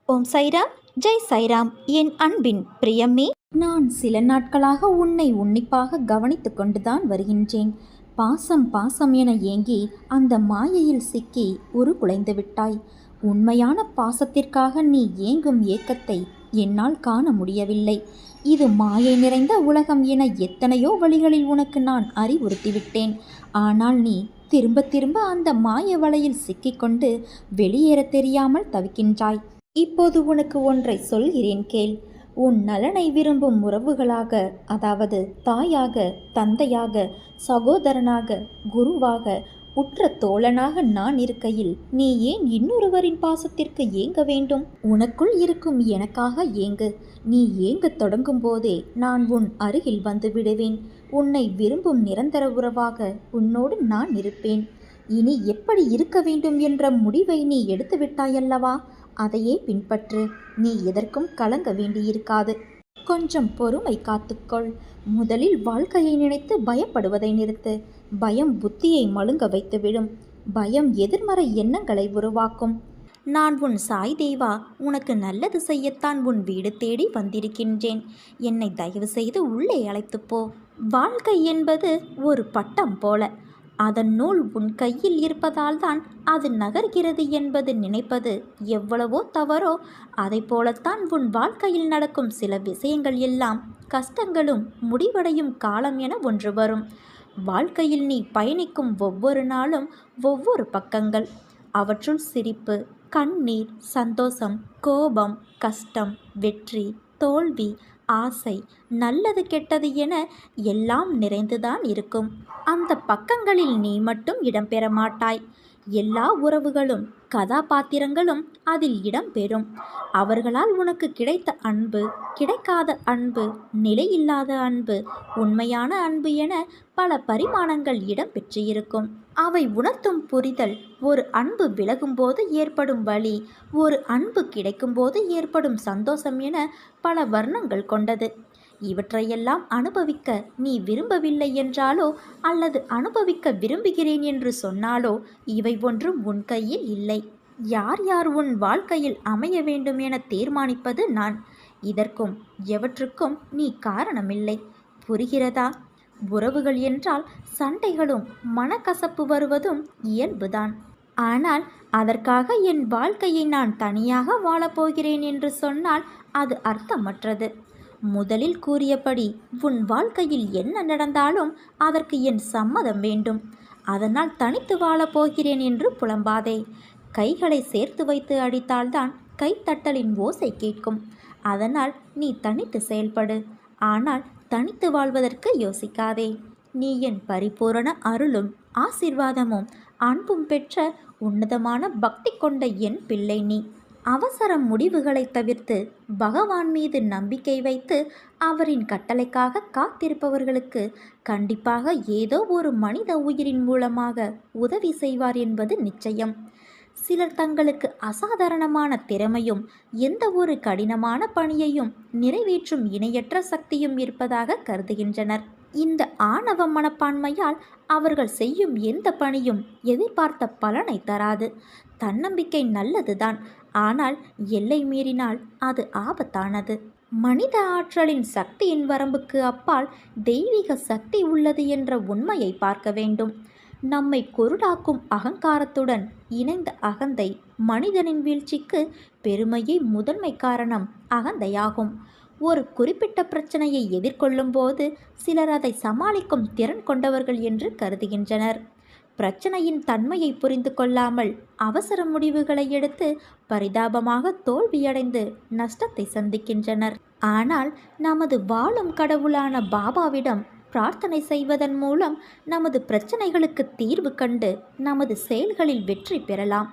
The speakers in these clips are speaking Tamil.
ஓம் சைராம், ஜெய் சைராம். என் அன்பின் பிரியமே, நான் சில நாட்களாக உன்னை உன்னிப்பாக கவனித்து கொண்டுதான் வருகின்றேன். பாசம் பாசம் என ஏங்கி அந்த மாயையில் சிக்கி குலைந்து விட்டாய். உண்மையான பாசத்திற்காக நீ ஏங்கும் ஏக்கத்தை என்னால் காண முடியவில்லை. இது மாயை நிறைந்த உலகம் என எத்தனையோ வழிகளில் உனக்கு நான் அறிவுறுத்திவிட்டேன். ஆனால் நீ திரும்ப திரும்ப அந்த மாய வலையில் சிக்கிக்கொண்டு வெளியேற தெரியாமல் தவிக்கின்றாய். இப்போது உனக்கு ஒன்றை சொல்கிறேன் கேள். உன் நலனை விரும்பும் உறவுகளாக, அதாவது தாயாக, தந்தையாக, சகோதரனாக, குருவாக, உற்ற தோழனாக நான் இருக்கையில் நீ ஏன் இன்னொருவரின் பாசத்திற்கு ஏங்க வேண்டும்? உனக்குள் இருக்கும் எனக்காக ஏங்கு. நீ ஏங்கத் தொடங்கும் போதே நான் உன் அருகில் வந்து விடுவேன். உன்னை விரும்பும் நிரந்தர உறவாக உன்னோடு நான் இருப்பேன். இனி எப்படி இருக்க வேண்டும் என்ற முடிவை நீ எடுத்து விட்டாயல்லவா? அதையே பின்பற்று. நீ எதற்கும் கலங்க வேண்டியிருக்காது. கொஞ்சம் பொறுமை காத்துக்கொள். முதலில் வாழ்க்கையை நினைத்து பயப்படுவதை நிறுத்து. பயம் புத்தியை மழுங்க வைத்துவிடும். பயம் எதிர்மறை எண்ணங்களை உருவாக்கும். நான் உன் சாய் தேவா, உனக்கு நல்லது செய்யத்தான் உன் வீடு தேடி வந்திருக்கின்றேன். என்னை தயவு செய்து உள்ளே அழைத்துப்போ. வாழ்க்கை என்பது ஒரு பட்டம் போல. அதன் நூல் உன் கையில் இருப்பதால்தான் அது நகர்கிறது என்பது நினைப்பது எவ்வளவோ தவறோ, அதை போலத்தான் உன் வாழ்க்கையில் நடக்கும் சில விஷயங்கள் எல்லாம் கஷ்டங்களும் முடிவடையும் காலம் என ஒன்று வரும். வாழ்க்கையில் நீ பயணிக்கும் ஒவ்வொரு நாளும் ஒவ்வொரு பக்கங்கள். அவற்றுள் சிரிப்பு, கண்ணீர், சந்தோஷம், கோபம், கஷ்டம், வெற்றி, தோல்வி, ஆசை, நல்லது கெட்டது என எல்லாம் நிறைந்துதான் இருக்கும். அந்த பக்கங்களில் நீ மட்டும் இடம்பெற மாட்டாய். எல்லா உறவுகளும் கதாபாத்திரங்களும் அதில் இடம்பெறும். அவர்களால் உனக்கு கிடைத்த அன்பு, கிடைக்காத அன்பு, நிலையில்லாத அன்பு, உண்மையான அன்பு என பல பரிமாணங்கள் இடம்பெற்றிருக்கும். அவை உணர்த்தும் புரிதல் ஒரு அன்பு விலகும்போது ஏற்படும் வலி, ஒரு அன்பு கிடைக்கும்போது ஏற்படும் சந்தோஷம் என பல வர்ணங்கள் கொண்டது. இவற்றையெல்லாம் அனுபவிக்க நீ விரும்பவில்லை என்றாலோ அல்லது அனுபவிக்க விரும்புகிறேன் என்று சொன்னாலோ இவை ஒன்றும் உன் கையில் இல்லை. யார் யார் உன் வாழ்க்கையில் அமைய வேண்டும் என தீர்மானிப்பது நான். இதற்கும் எவற்றுக்கும் நீ காரணமில்லை. புரிகிறதா? உறவுகள் என்றால் சண்டைகளும் மனக்கசப்பு வருவதும் இயல்புதான். ஆனால் அதற்காக என் வாழ்க்கையை நான் தனியாக வாழப்போகிறேன் என்று சொன்னால் அது அர்த்தமற்றது. முதலில் கூறியபடி உன் வாழ்க்கையில் என்ன நடந்தாலும் அதற்கு என் சம்மதம் வேண்டும். அதனால் தனித்து வாழப்போகிறேன் என்று புலம்பாதே. கைகளை சேர்த்து வைத்து அடித்தால்தான் கைத்தட்டலின் ஓசை கேட்கும். அதனால் நீ தனித்து செயல்படு. ஆனால் தனித்து வாழ்வதற்கு யோசிக்காதே. நீ என் பரிபூரண அருளும் ஆசீர்வாதமும் அன்பும் பெற்ற உன்னதமான பக்தி கொண்ட என் பிள்ளை நீ. அவசர முடிவுகளை தவிர்த்து பகவான் மீது நம்பிக்கை வைத்து அவரின் கட்டளைக்காக காத்திருப்பவர்களுக்கு கண்டிப்பாக ஏதோ ஒரு மனித உயிரின் மூலமாக உதவி செய்வார் என்பது நிச்சயம். சிலர் தங்களுக்கு அசாதாரணமான திறமையும் எந்த ஒரு கடினமான பணியையும் நிறைவேற்றும் இணையற்ற சக்தியும் இருப்பதாக கருதுகின்றனர். இந்த ஆணவ மனப்பான்மையால் அவர்கள் செய்யும் எந்த பணியும் எதிர்பார்த்த பலனை தராது. தன்னம்பிக்கை நல்லதுதான், ஆனால் எல்லை மீறினால் அது ஆபத்தானது. மனித ஆற்றலின் சக்தியின் வரம்புக்கு அப்பால் தெய்வீக சக்தி உள்ளது என்ற உண்மையை பார்க்க வேண்டும். நம்மை குருடாக்கும் அகங்காரத்துடன் இணைந்த அகந்தை மனிதனின் வீழ்ச்சிக்கு பெருமையே முதன்மை காரணம் அகந்தையாகும். ஒரு குறிப்பிட்ட பிரச்சனையை எதிர்கொள்ளும் போது சிலர் அதை சமாளிக்கும் திறன் கொண்டவர்கள் என்று கருதுகின்றனர். பிரச்சனையின் தன்மையை புரிந்து கொள்ளாமல் அவசர முடிவுகளை எடுத்து பரிதாபமாக தோல்வியடைந்து நஷ்டத்தை சந்திக்கின்றனர். ஆனால் நமது வாழும் கடவுளான பாபாவிடம் பிரார்த்தனை செய்வதன் மூலம் நமது பிரச்சனைகளுக்கு தீர்வு கண்டு நமது செயல்களில் வெற்றி பெறலாம்.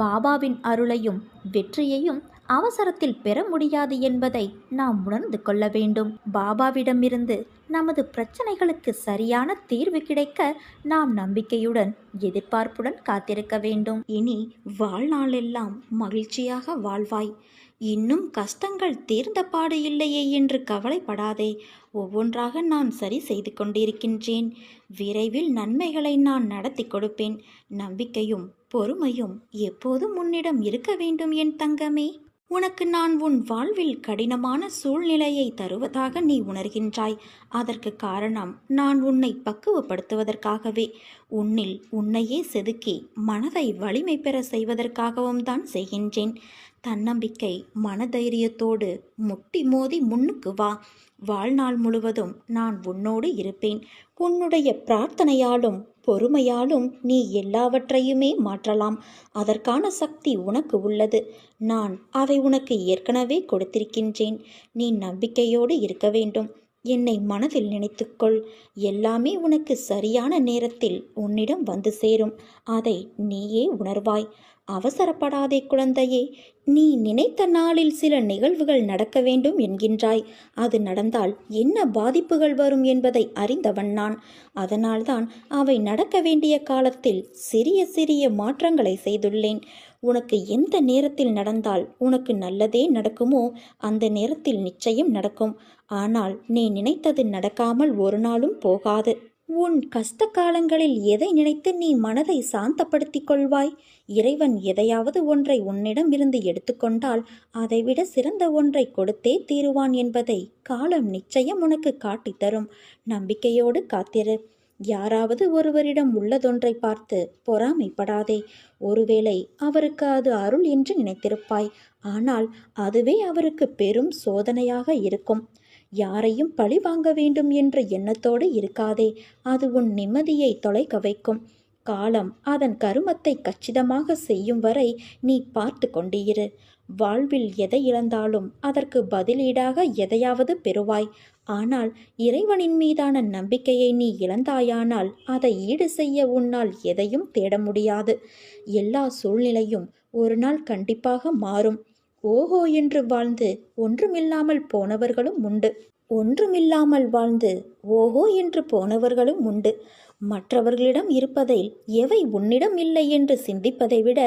பாபாவின் அருளையும் வெற்றியையும் அவசரத்தில் பெற முடியாது என்பதை நாம் உணர்ந்து கொள்ள வேண்டும். பாபாவிடமிருந்து நமது பிரச்சனைகளுக்கு சரியான தீர்வு கிடைக்க நாம் நம்பிக்கையுடன் எதிர்பார்ப்புடன் காத்திருக்க வேண்டும். இனி வாழ்நாளெல்லாம் மகிழ்ச்சியாக வாழ்வாய். இன்னும் கஷ்டங்கள் தீர்ந்த பாடு இல்லையே என்று கவலைப்படாதே. ஒவ்வொன்றாக நான் சரி செய்து கொண்டிருக்கின்றேன். விரைவில் நன்மைகளை நான் நடத்தி கொடுப்பேன். நம்பிக்கையும் பொறுமையும் எப்போதும் உன்னிடம் இருக்க வேண்டும் என் தங்கமே. உனக்கு நான் உன் வாழ்வில் கடினமான சூழ்நிலையை தருவதாக நீ உணர்கின்றாய். அதற்கு காரணம் நான் உன்னை பக்குவப்படுத்துவதற்காகவே, உன்னில் உன்னையே செதுக்கி மனதை வலிமை பெற செய்வதற்காகவும் தான் செய்கின்றேன். தன்னம்பிக்கை மனதைரியத்தோடு முட்டி மோதி முன்னுக்கு வா. வாழ்நாள் முழுவதும் நான் உன்னோடு இருப்பேன். உன்னுடைய பிரார்த்தனையாலும் பொறுமையாலும் நீ எல்லாவற்றையுமே மாற்றலாம். அதற்கான சக்தி உனக்கு உள்ளது. நான் அதை உனக்கு ஏற்கனவே கொடுத்திருக்கின்றேன். நீ நம்பிக்கையோடு இருக்க வேண்டும். என்னை மனதில் நினைத்துக்கொள். எல்லாமே உனக்கு சரியான நேரத்தில் உன்னிடம் வந்து சேரும். அதை நீயே உணர்வாய். அவசரப்படாதே குழந்தையே. நீ நினைத்த நாளில் சில நிகழ்வுகள் நடக்க வேண்டும் என்கின்றாய். அது நடந்தால் என்ன பாதிப்புகள் வரும் என்பதை அறிந்தவன் நான். அதனால்தான் அவை நடக்க வேண்டிய காலத்தில் சிறிய சிறிய மாற்றங்களை செய்துள்ளேன். உனக்கு எந்த நேரத்தில் நடந்தால் உனக்கு நல்லதே நடக்குமோ அந்த நேரத்தில் நிச்சயம் நடக்கும். ஆனால் நீ நினைத்தது நடக்காமல் ஒரு நாளும் போகாது. உன் கஷ்ட காலங்களில் எதை நினைத்து நீ மனதை சாந்தப்படுத்திக் கொள்வாய்? இறைவன் எதையாவது ஒன்றை உன்னிடம் இருந்து எடுத்துக்கொண்டால் அதைவிட சிறந்த ஒன்றை கொடுத்தே தீருவான் என்பதை காலம் நிச்சயம் உனக்கு காட்டித்தரும். நம்பிக்கையோடு காத்திரு. யாராவது ஒருவரிடம் உள்ளதொன்றை பார்த்து பொறாமைப்படாதே. ஒருவேளை அவருக்கு அது அருள் என்று நினைத்திருப்பாய். ஆனால் அதுவே அவருக்கு பெரும் சோதனையாக இருக்கும். யாரையும் பழி வாங்க வேண்டும் என்ற எண்ணத்தோடு இருக்காதே. அது உன் நிம்மதியை தொலைக்க வைக்கும். காலம் அதன் கருமத்தை கச்சிதமாக செய்யும் வரை நீ பார்த்து கொண்டிரு. வாழ்வில் எதை இழந்தாலும் அதற்கு பதிலீடாக எதையாவது பெறுவாய். ஆனால் இறைவனின் மீதான நம்பிக்கையை நீ இழந்தாயானால் அதை ஈடு செய்ய உன்னால் எதையும் தேட முடியாது. எல்லா சூழ்நிலையும் ஒரு நாள் கண்டிப்பாக மாறும். ஓஹோ என்று வாழ்ந்து ஒன்றுமில்லாமல் போனவர்களும் உண்டு. ஒன்றுமில்லாமல் வாழ்ந்து ஓஹோ என்று போனவர்களும் உண்டு. மற்றவர்களிடம் இருப்பதை எவை உன்னிடம் இல்லை என்று சிந்திப்பதை விட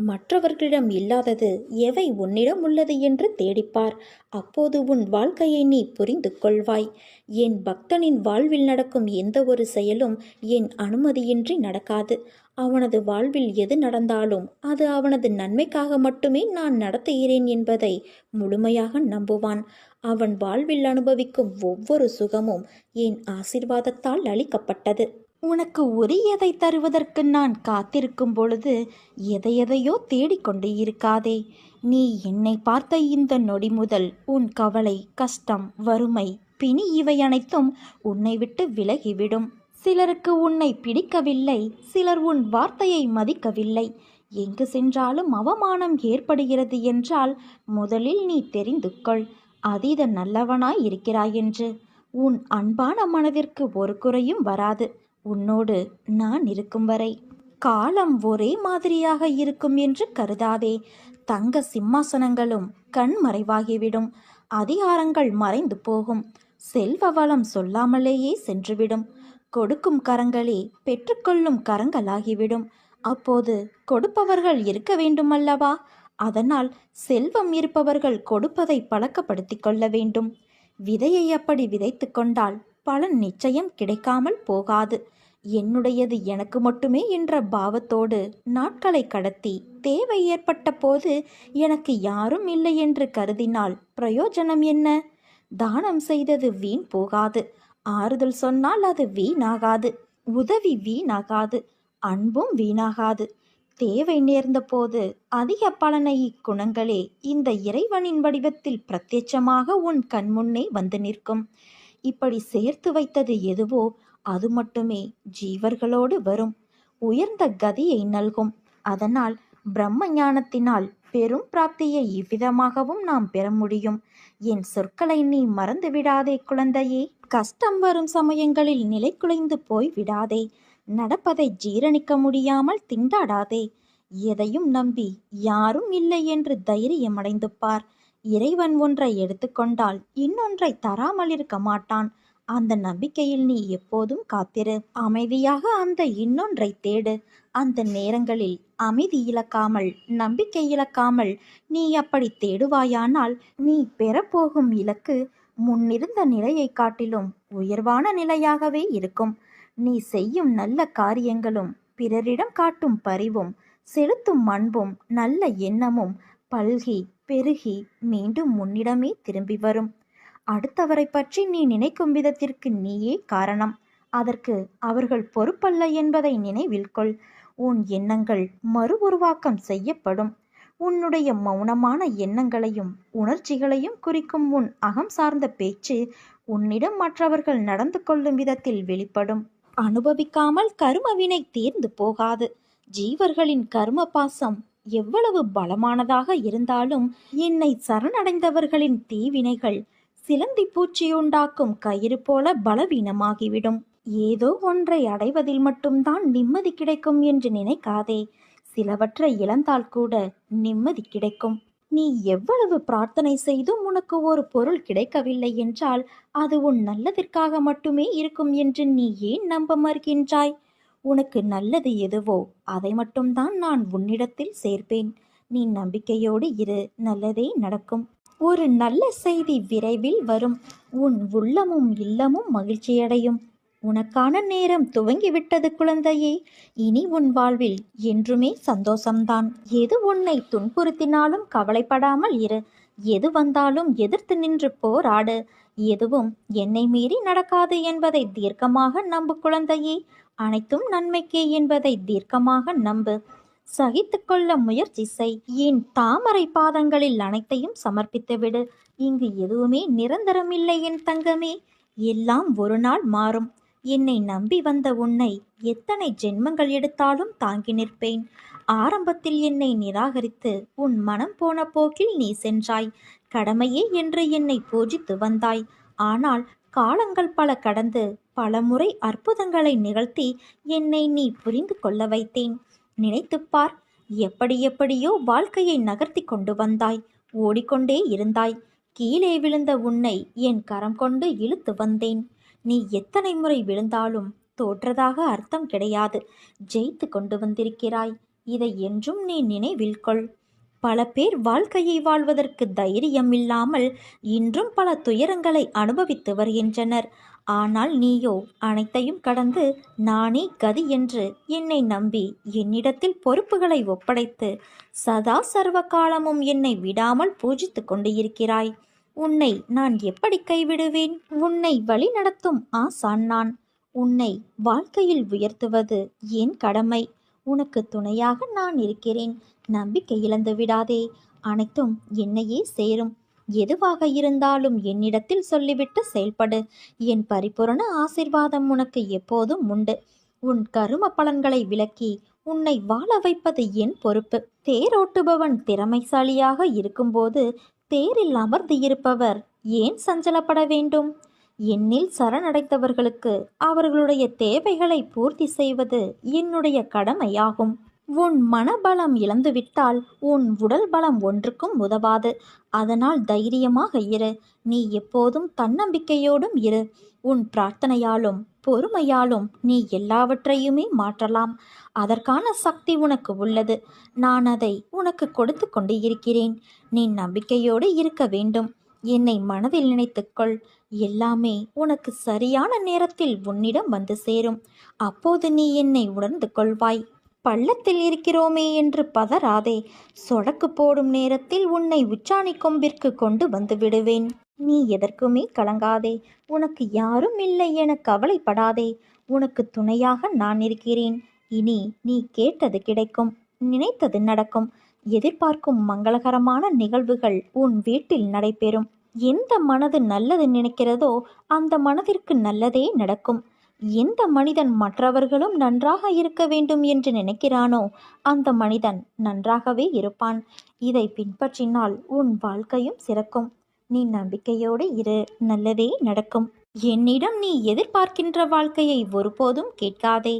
மற்றவர்களிடம் இல்லாதது எவை உன்னிடம் உள்ளது என்று தேடிப்பார். அப்போது உன் வாழ்க்கையை நீ புரிந்து கொள்வாய். என் பக்தனின் வாழ்வில் நடக்கும் எந்த ஒரு செயலும் என் அனுமதியின்றி நடக்காது. அவனது வாழ்வில் எது நடந்தாலும் அது அவனது நன்மைக்காக மட்டுமே நான் நடத்துகிறேன் என்பதை முழுமையாக நம்புவான். அவன் வாழ்வில் அனுபவிக்கும் ஒவ்வொரு சுகமும் என் ஆசீர்வாதத்தால் அளிக்கப்பட்டது. உனக்கு உரியதை தருவதற்கு நான் காத்திருக்கும் பொழுது எதையெதையோ தேடிக்கொண்டு இருக்காதே. நீ என்னை பார்த்த இந்த நொடி முதல் உன் கவலை, கஷ்டம், வறுமை, பிணி இவை அனைத்தும் உன்னை விட்டு விலகிவிடும். சிலருக்கு உன்னை பிடிக்கவில்லை, சிலர் உன் வார்த்தையை மதிக்கவில்லை. எங்கு சென்றாலும் அவமானம் ஏற்படுகிறது என்றால் முதலில் நீ தெரிந்து கொள், அதீத நல்லவனாய் இருக்கிறாய் என்று. உன் அன்பான மனதிற்கு ஒரு குறையும் வராது. உன்னோடு நான் இருக்கும் வரை காலம் ஒரே மாதிரியாக இருக்கும் என்று கருதாதே. தங்க சிம்மாசனங்களும் கண்மறைவாகிவிடும். அதிகாரங்கள் மறைந்து போகும். செல்வ வளம் சொல்லாமலேயே சென்றுவிடும். கொடுக்கும் கரங்களே பெற்றுக்கொள்ளும் கரங்களாகிவிடும். அப்போது கொடுப்பவர்கள் இருக்க வேண்டுமல்லவா? அதனால் செல்வம் இருப்பவர்கள் கொடுப்பதை பழக்கப்படுத்திக் கொள்ள வேண்டும். விதையை அப்படி விதைத்து கொண்டால் பலன் நிச்சயம் கிடைக்காமல் போகாது. என்னுடையது எனக்கு மட்டுமே என்ற பாவத்தோடு நாட்களை கடத்தி தேவை ஏற்பட்ட போது எனக்கு யாரும் இல்லை என்று கருதினால் பிரயோஜனம் என்ன? தானம் செய்தது வீண் போகாது. ஆறுதல் சொன்னால் அது வீணாகாது. உதவி வீணாகாது. அன்பும் வீணாகாது. தேவை நேர்ந்த போது அதிக பலனை இக்குணங்களே இந்த இறைவனின் வடிவத்தில் பிரத்யட்சமாக உன் கண்முன்னே வந்து நிற்கும். இப்படி சேர்த்து வைத்தது எதுவோ அது மட்டுமே ஜீவர்களோடு வரும். உயர்ந்த கதியை நல்கும். அதனால் பிரம்ம ஞானத்தினால் பெரும் பிராப்தியை இவ்விதமாகவும் நாம் பெற முடியும். என் சொற்களை நீ மறந்து விடாதே குழந்தையே. கஷ்டம் வரும் சமயங்களில் நிலை குலைந்து போய் விடாதே. நடப்பதை ஜீரணிக்க முடியாமல் திண்டாடாதே. எதையும் நம்பி யாரும் இல்லை என்று தைரியம் அடைந்து பார். இறைவன் ஒன்றை எடுத்துக்கொண்டால் இன்னொன்றை தராமல் இருக்க மாட்டான். அந்த நம்பிக்கையில் நீ எப்போதும் காத்திரு. அமைதியாக அந்த இன்னொன்றை தேடு. அந்த நேரங்களில் அமைதி இழக்காமல், நம்பிக்கை இழக்காமல் நீ அப்படி தேடுவாயானால் நீ பெறப்போகும் இலக்கு முன்னிருந்த நிலையை காட்டிலும் உயர்வான நிலையாகவே இருக்கும். நீ செய்யும் நல்ல காரியங்களும், பிறரிடம் காட்டும் பரிவும், செலுத்தும் அன்பும், நல்ல எண்ணமும் பல்கி பெருகி மீண்டும் உன்னிடமே திரும்பி வரும். அடுத்தவரை பற்றி நீ நினைக்கும் விதத்திற்கு நீயே காரணம். அதற்கு அவர்கள் பொறுப்பல்ல என்பதை நினைவில் கொள். உன் எண்ணங்கள் மறு உருவாக்கம் செய்யப்படும். உன்னுடைய மௌனமான எண்ணங்களையும் உணர்ச்சிகளையும் குறிக்கும் உன் அகம் சார்ந்த பேச்சு உன்னிடம் மற்றவர்கள் நடந்து கொள்ளும் விதத்தில் வெளிப்படும். அனுபவிக்காமல் கர்மவினை தீர்ந்து போகாது. ஜீவர்களின் கர்ம பாசம் எவ்வளவு பலமானதாக இருந்தாலும் என்னை சரணடைந்தவர்களின் தீவினைகள் சிலந்தி பூச்சியுண்டாக்கும் கயிறு போல பலவீனமாகிவிடும். ஏதோ ஒன்றை அடைவதில் மட்டும்தான் நிம்மதி கிடைக்கும் என்று நினைக்காதே. சிலவற்றை இழந்தால் கூட நிம்மதி கிடைக்கும். நீ எவ்வளவு பிரார்த்தனை செய்தும் உனக்கு ஒரு பொருள் கிடைக்கவில்லை என்றால் அது உன் நல்லதிற்காக மட்டுமே இருக்கும் என்று நீ ஏன் நம்ப மறுக்கின்றாய்? உனக்கு நல்லது எதுவோ அதை மட்டும்தான் நான் உன்னிடத்தில் சேர்ப்பேன். நீ நம்பிக்கையோடு இரு, நல்லதே நடக்கும். ஒரு நல்ல செய்தி விரைவில் வரும். உன் உள்ளமும் இல்லமும் மகிழ்ச்சியடையும். உனக்கான நேரம் துவங்கிவிட்டது குழந்தையே. இனி உன் வாழ்வில் என்றுமே சந்தோஷம்தான். எது உன்னை துன்புறுத்தினாலும் கவலைப்படாமல் இரு. எது வந்தாலும் எதிர்த்து நின்று போராடு. எதுவும் என்னை மீறி நடக்காது என்பதை தீர்க்கமாக நம்பு குழந்தையே. அனைத்தும் நன்மைக்கே என்பதை தீர்க்கமாக நம்பு. சகித்து கொள்ள முயற்சி செய். என் தாமரை பாதங்களில் அனைத்தையும் சமர்ப்பித்துவிடு. இங்கு எதுவுமே நிரந்தரமில்லை என் தங்கமே. எல்லாம் ஒரு நாள் மாறும். என்னை நம்பி வந்த உன்னை எத்தனை ஜென்மங்கள் எடுத்தாலும் தாங்கி நிற்பேன். ஆரம்பத்தில் என்னை நிராகரித்து உன் மனம் போன போக்கில் நீ சென்றாய். கடமையே என்று என்னை பூஜித்து வந்தாய். ஆனால் காலங்கள் பல கடந்து பல முறை அற்புதங்களை நிகழ்த்தி என்னை நீ புரிந்து கொள்ள வைத்தேன். நினைத்துப்பார், எப்படி எப்படியோ வாழ்க்கையை நகர்த்தி கொண்டு வந்தாய். ஓடிக்கொண்டே இருந்தாய். கீழே விழுந்த உன்னை என் கரம் கொண்டு இழுத்து வந்தேன். நீ எத்தனை முறை விழுந்தாலும் தோற்றதாக அர்த்தம் கிடையாது. ஜெயித்து கொண்டு வந்திருக்கிறாய். இதை என்றும் நீ நினைவில் கொள். பல பேர் வாழ்க்கையை வாழ்வதற்கு தைரியம் இல்லாமல் இன்றும் பல துயரங்களை அனுபவித்து வருகின்றனர். ஆனால் நீயோ அனைத்தையும் கடந்து நானே கதி என்று என்னை நம்பி என்னிடத்தில் பொறுப்புகளை ஒப்படைத்து சதா சர்வ காலமும் என்னை விடாமல் பூஜித்து கொண்டு இருக்கிறாய். உன்னை நான் எப்படி கைவிடுவேன்? உன்னை வழி நடத்தும் ஆசான் நான். உன்னை வாழ்க்கையில் உயர்த்துவது என் கடமை. உனக்கு துணையாக நான் இருக்கிறேன். நம்பிக்கை இழந்து விடாதே. அனைத்தும் என்னையே சேரும். எதுவாக இருந்தாலும் என்னிடத்தில் சொல்லிவிட்டு செயல்படு. என் பரிபூரண ஆசிர்வாதம் உனக்கு எப்போதும் உண்டு. உன் கரும பலன்களை விலக்கி உன்னை வாழ வைப்பது என் பொறுப்பு. தேரோட்டுபவன் திறமைசாலியாக இருக்கும்போது தேரில் அமர்ந்து இருப்பவர் ஏன் சஞ்சலப்பட வேண்டும்? என்னில் சரணடைத்தவர்களுக்கு அவர்களுடைய தேவைகளை பூர்த்தி செய்வது என்னுடைய கடமையாகும். உன் மனபலம் இழந்துவிட்டால் உன் உடல் பலம் ஒன்றுக்கும் உதவாது. அதனால் தைரியமாக இரு. நீ எப்போதும் தன்னம்பிக்கையோடும் இரு. உன் பிரார்த்தனையாலும் பொறுமையாலும் நீ எல்லாவற்றையுமே மாற்றலாம். அதற்கான சக்தி உனக்கு உள்ளது. நான் அதை உனக்கு கொடுத்து கொண்டு இருக்கிறேன். நீ நம்பிக்கையோடு இருக்க வேண்டும். என்னை மனதில் நினைத்துக்கொள். எல்லாமே உனக்கு சரியான நேரத்தில் உன்னிடம் வந்து சேரும். அப்போது நீ என்னை உணர்ந்து கொள்வாய். பள்ளத்தில் இருக்கிறோமே என்று பதறாதே. சொடக்கு போடும் நேரத்தில் உன்னை உச்சாணி கொம்பிற்கு கொண்டு வந்து விடுவேன். நீ எதற்குமே கலங்காதே. உனக்கு யாரும் இல்லை என கவலைப்படாதே. உனக்கு துணையாக நான் இருக்கிறேன். இனி நீ கேட்டது கிடைக்கும். நினைத்தது நடக்கும். எதிர்பார்க்கும் மங்களகரமான நிகழ்வுகள் உன் வீட்டில் நடைபெறும். எந்த மனது நல்லது நினைக்கிறதோ அந்த மனதிற்கு நல்லதே நடக்கும். எந்த மனிதன் மற்றவர்களும் நன்றாக இருக்க வேண்டும் என்று நினைக்கிறானோ அந்த மனிதன் நன்றாகவே இருப்பான். இதை பின்பற்றினால் உன் வாழ்க்கையும் சிறக்கும். நீ நம்பிக்கையோடு இரு. நல்லதே நடக்கும். என்னிடம் நீ எதிர்பார்க்கின்ற வாழ்க்கையை ஒருபோதும் கேட்காதே.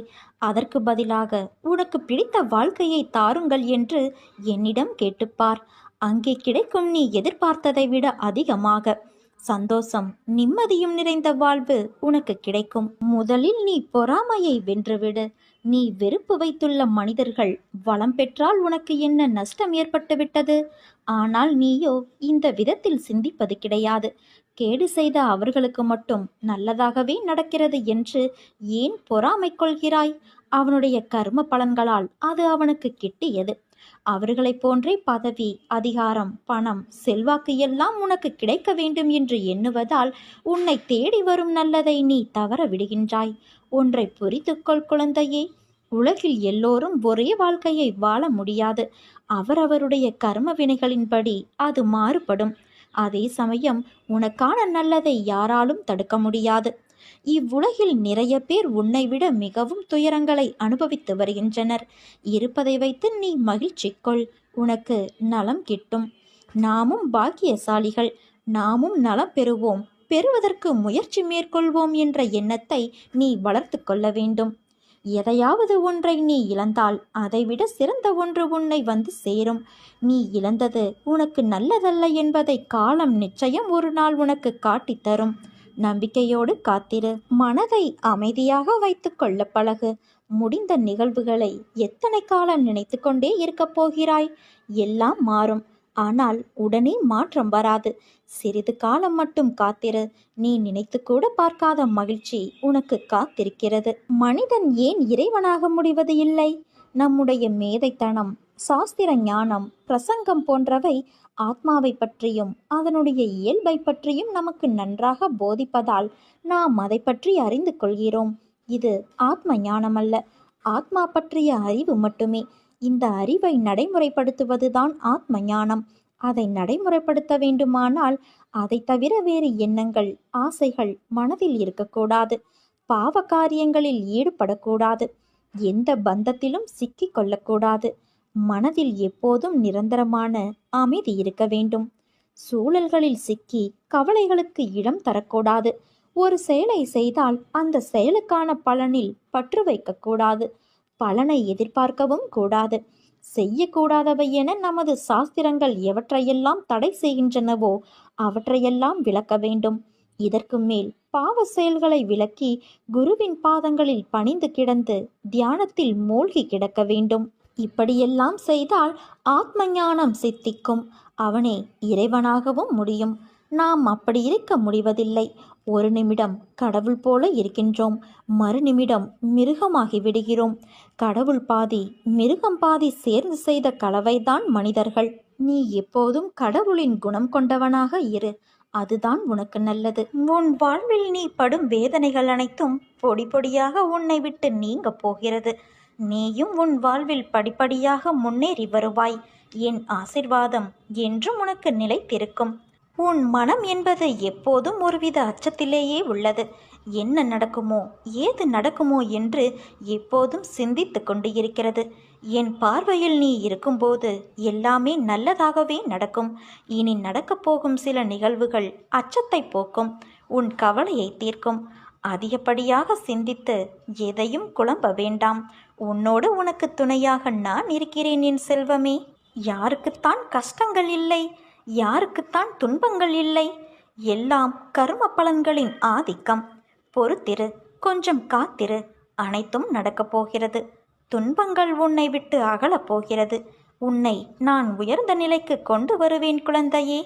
அதற்கு பதிலாக உனக்கு பிடித்த வாழ்க்கையை தாருங்கள் என்று என்னிடம் கேட்டுப்பார். அங்கே கிடைக்கும் நீ எதிர்பார்த்ததை விட அதிகமாக. சந்தோஷம் நிம்மதியும் நிறைந்த வாழ்வு உனக்கு கிடைக்கும். முதலில் நீ பொறாமையை வென்றுவிடு. நீ வெறுப்பு வைத்துள்ள மனிதர்கள் வளம் பெற்றால் உனக்கு என்ன நஷ்டம் ஏற்பட்டுவிட்டது? ஆனால் நீயோ இந்த விதத்தில் சிந்திப்பது கிடையாது. கேடு செய்த அவர்களுக்கு மட்டும் நல்லதாகவே நடக்கிறது என்று ஏன் பொறாமை கொள்கிறாய்? அவனுடைய கர்ம பலன்களால் அது அவனுக்கு கிட்டியது. அவர்களைப் போன்றே பதவி, அதிகாரம், பணம், செல்வாக்கு எல்லாம் உனக்கு கிடைக்க வேண்டும் என்று எண்ணுவதால் உன்னை தேடி வரும் நல்லதை நீ தவற விடுகின்றாய். ஒன்றை புரிந்துகொள் குழந்தையே, உலகில் எல்லோரும் ஒரே வாழ்க்கையை வாழ முடியாது. அவரவருடைய கர்ம வினைகளின்படி அது மாறுபடும். அதே சமயம் உனக்கான நல்லதை யாராலும் தடுக்க முடியாது. இவ்வுலகில் நிறைய பேர் உன்னை விட மிகவும் துயரங்களை அனுபவித்து வருகின்றனர். இருப்பதை வைத்து நீ மகிழ்ச்சி கொள். உனக்கு நலம் கிட்டும். நாமும் பாக்கியசாலிகள். நாமும் நலம் பெறுவோம். பெறுவதற்கு முயற்சி மேற்கொள்வோம் என்ற எண்ணத்தை நீ வளர்த்து கொள்ள வேண்டும். எதையாவது ஒன்றை நீ இழந்தால் அதைவிட சிறந்த ஒன்று உன்னை வந்து சேரும். நீ இழந்தது உனக்கு நல்லதல்ல என்பதை காலம் நிச்சயம் ஒரு நாள் உனக்கு காட்டித் தரும். நம்பிக்கையோடு காத்திரு. மனதை அமைதியாக வைத்து கொள்ள பழகு. முடிந்த நிகழ்வுகளை எத்தனை காலம் நினைத்து கொண்டே இருக்கப் போகிறாய்? எல்லாம் மாறும். ஆனால் உடனே மாற்றம் வராது. சிறிது காலம் மட்டும் காத்திரு. நீ நினைத்து கூட பார்க்காத மகிழ்ச்சி உனக்கு காத்திருக்கிறது. மனிதன் ஏன் இறைவனாக முடிவது இல்லை? நம்முடைய மேதைத்தனம், சாஸ்திர ஞானம், பிரசங்கம் போன்றவை ஆத்மாவை பற்றியும் அதனுடைய இயல்பை பற்றியும் நமக்கு நன்றாக போதிப்பதால் நாம் அதை பற்றி அறிந்து கொள்கிறோம். இது ஆத்ம ஞானம் அல்ல, ஆத்மா பற்றிய அறிவு மட்டுமே. இந்த அறிவை நடைமுறைப்படுத்துவதுதான் ஆத்ம ஞானம். அதை நடைமுறைப்படுத்த வேண்டுமானால் அதை தவிர வேறு எண்ணங்கள், ஆசைகள் மனதில் இருக்கக்கூடாது. பாவ காரியங்களில் ஈடுபடக்கூடாது. எந்த பந்தத்திலும் சிக்கிக் கொள்ளக்கூடாது. மனதில் எப்போதும் நிரந்தரமான அமைதி இருக்க வேண்டும். சூழல்களில் சிக்கி கவலைகளுக்கு இடம் தரக்கூடாது. ஒரு செயலை செய்தால் அந்த செயலுக்கான பலனில் பற்று வைக்கக்கூடாது. பலனை எதிர்பார்க்கவும் கூடாது. செய்யக்கூடாதவை என நமது சாஸ்திரங்கள் எவற்றையெல்லாம் தடை செய்கின்றனவோ அவற்றையெல்லாம் விளக்க வேண்டும். இதற்கு மேல் பாவ செயல்களை விலக்கி குருவின் பாதங்களில் பணிந்து கிடந்து தியானத்தில் மூழ்கி கிடக்க வேண்டும். இப்படியெல்லாம் செய்தால் ஆத்ம ஞானம் சித்திக்கும். அவனே இறைவனாகவும் முடியும். நாம் அப்படி இருக்க முடிவதில்லை. ஒரு நிமிடம் கடவுள் போல இருக்கின்றோம், மறுநிமிடம் மிருகமாகி விடுகிறோம். கடவுள் பாதி மிருகம் பாதி சேர்ந்து செய்த கலவைதான் மனிதர்கள். நீ எப்போதும் கடவுளின் குணம் கொண்டவனாக இரு. அதுதான் உனக்கு நல்லது. உன் வாழ்வில் நீ படும் வேதனைகள் அனைத்தும் பொடி பொடியாக உன்னை விட்டு நீங்க போகிறது. நீயும் உன் வாழ்வில் படிப்படியாக முன்னேறி வருவாய். என் ஆசிர்வாதம் என்றும் உனக்கு நிலைத்திருக்கும். உன் மனம் என்பது எப்போதும் ஒருவித அச்சத்திலேயே உள்ளது. என்ன நடக்குமோ ஏது நடக்குமோ என்று எப்போதும் சிந்தித்து கொண்டு இருக்கிறது. என் பார்வையில் நீ இருக்கும்போது எல்லாமே நல்லதாகவே நடக்கும். இனி நடக்கப் போகும் சில நிகழ்வுகள் அச்சத்தை போக்கும், உன் கவலையை தீர்க்கும். அதிகப்படியாக சிந்தித்து எதையும் குழம்ப வேண்டாம். உன்னோடு உனக்கு துணையாக நான் இருக்கிறேன் என் செல்வமே. யாருக்குத்தான் கஷ்டங்கள் இல்லை? யாருக்குத்தான் துன்பங்கள் இல்லை? எல்லாம் கர்ம பலன்களின் ஆதிக்கம். பொறுத்திரு, கொஞ்சம் காத்திரு. அனைத்தும் நடக்கப் போகிறது. துன்பங்கள் உன்னை விட்டு அகலப் போகிறது. உன்னை நான் உயர்ந்த நிலைக்கு கொண்டு வருவேன் குழந்தையே.